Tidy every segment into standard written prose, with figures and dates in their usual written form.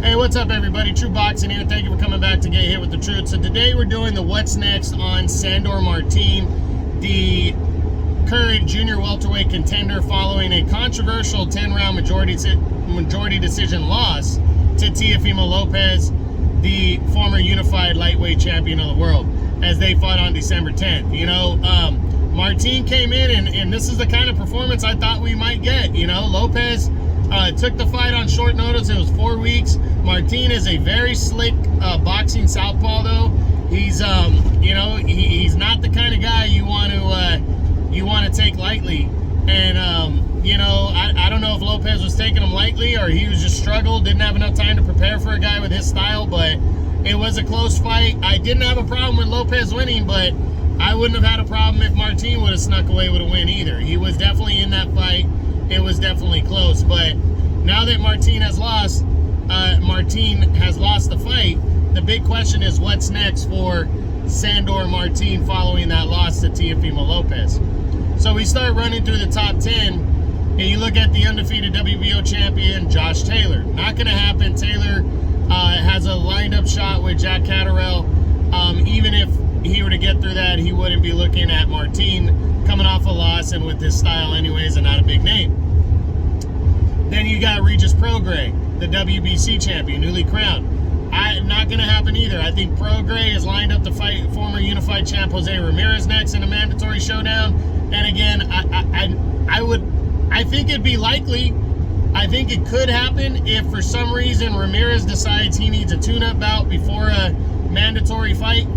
Hey, what's up everybody? True Boxing here. Thank you for coming back to Get Hit with the Truth. So today we're doing the What's Next on Sandor Martin, the current junior welterweight contender following a controversial 10-round majority decision loss to Teofimo Lopez, the former unified lightweight champion of the world, as they fought on December 10th. You know, Martin came in and this is the kind of performance I thought we might get. You know, Lopez took the fight on short notice. It was 4 weeks. Martin is a very slick boxing southpaw, though. He's you know, he's not the kind of guy you want to take lightly. And you know, I don't know if Lopez was taking him lightly or he was just struggled, didn't have enough time to prepare for a guy with his style. But it was a close fight. I didn't have a problem with Lopez winning, but I wouldn't have had a problem if Martin would have snuck away with a win either. He was definitely in that fight. It was definitely close. But now that Martin has lost the fight, the big question is what's next for Sandor Martin following that loss to Teofimo Lopez. So we start running through the top 10, and you look at the undefeated WBO champion, Josh Taylor. Not going to happen. Taylor has a lined-up shot with Jack Catterall. Even if he were to get through that, he wouldn't be looking at Martin coming off a loss and with his style anyways and not a big name. Then you got Regis Prograis, the WBC champion, newly crowned. Not going to happen either. I think Prograis is lined up to fight former unified champ Jose Ramirez next in a mandatory showdown. And again, I think it'd be likely. I think it could happen if for some reason Ramirez decides he needs a tune-up bout before a mandatory fight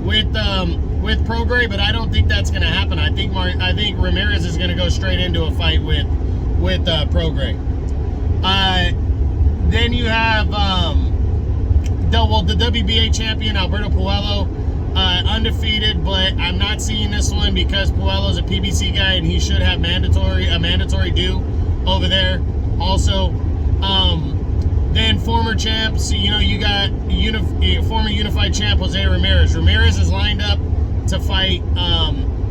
with Prograis, but I don't think that's going to happen. I think Ramirez is going to go straight into a fight with Prograis. Then you have the WBA champion Alberto Puello, undefeated, but I'm not seeing this one because Puello's a PBC guy and he should have a mandatory due over there. Also, then former champs, you know, you got former unified champ Jose Ramirez. Ramirez is lined up to fight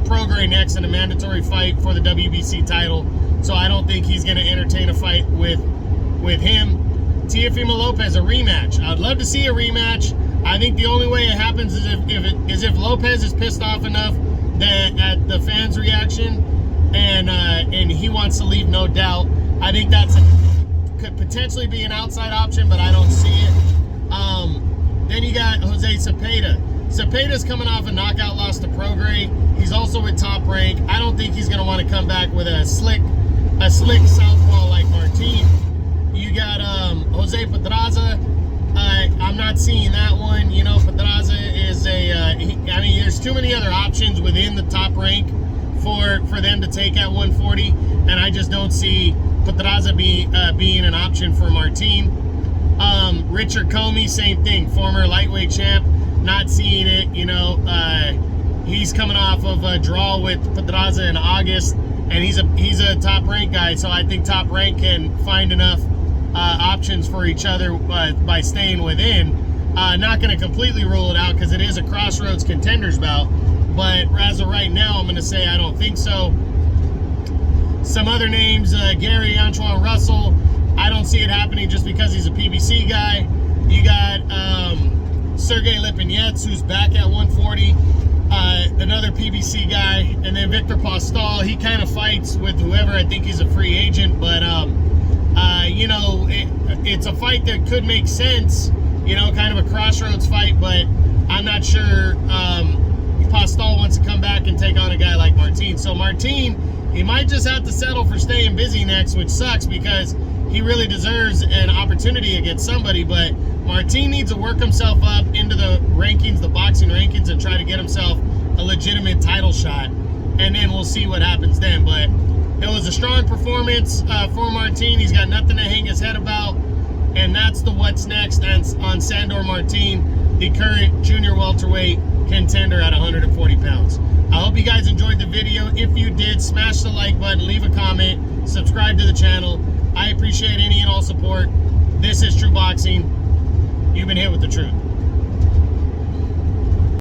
Prograis next in a mandatory fight for the WBC title, so I don't think he's going to entertain a fight with him. Teofimo Lopez, a rematch. I'd love to see a rematch. I think the only way it happens is if Lopez is pissed off enough at the fans' reaction and he wants to leave no doubt. I think could potentially be an outside option, but I don't see it. Then you got Jose Cepeda. Cepeda's coming off a knockout loss to Prograis. He's also with Top Rank. I don't think he's going to want to come back with a slick southpaw like Martin. You got Jose Pedraza. I'm not seeing that one. You know, Pedraza is I mean, there's too many other options within the Top Rank for them to take at 140, and I just don't see Pedraza being an option for Martin. Richard Comey, same thing, former lightweight champ. Not seeing it. You know, he's coming off of a draw with Pedraza in August, and he's a Top Rank guy. So I think Top Rank can find enough options for each other by staying within. Not going to completely rule it out because it is a crossroads contenders bout, but as of right now, I'm going to say I don't think so. Some other names, Gary Antoine Russell, I don't see it happening just because he's a PBC guy. You got Sergey Lipinets, who's back at 140, another PBC guy, and then Victor Postal. He kind of fights with whoever. I think he's a free agent, but you know, it's a fight that could make sense, you know, kind of a crossroads fight, but I'm not sure Postal wants to come back and take on a guy like Martin. So Martin, he might just have to settle for staying busy next, which sucks because he really deserves an opportunity against somebody, but Martin needs to work himself up into the rankings, the boxing rankings, and try to get himself a legitimate title shot, and then we'll see what happens then. But it was a strong performance for Martin. He's got nothing to hang his head about, and that's the what's next on Sandor Martin, the current junior welterweight contender at 140 pounds. I hope you guys enjoyed the video. If you did, smash the like button, leave a comment, subscribe to the channel. I appreciate any and all support. This is True Boxing. You've been hit with the truth.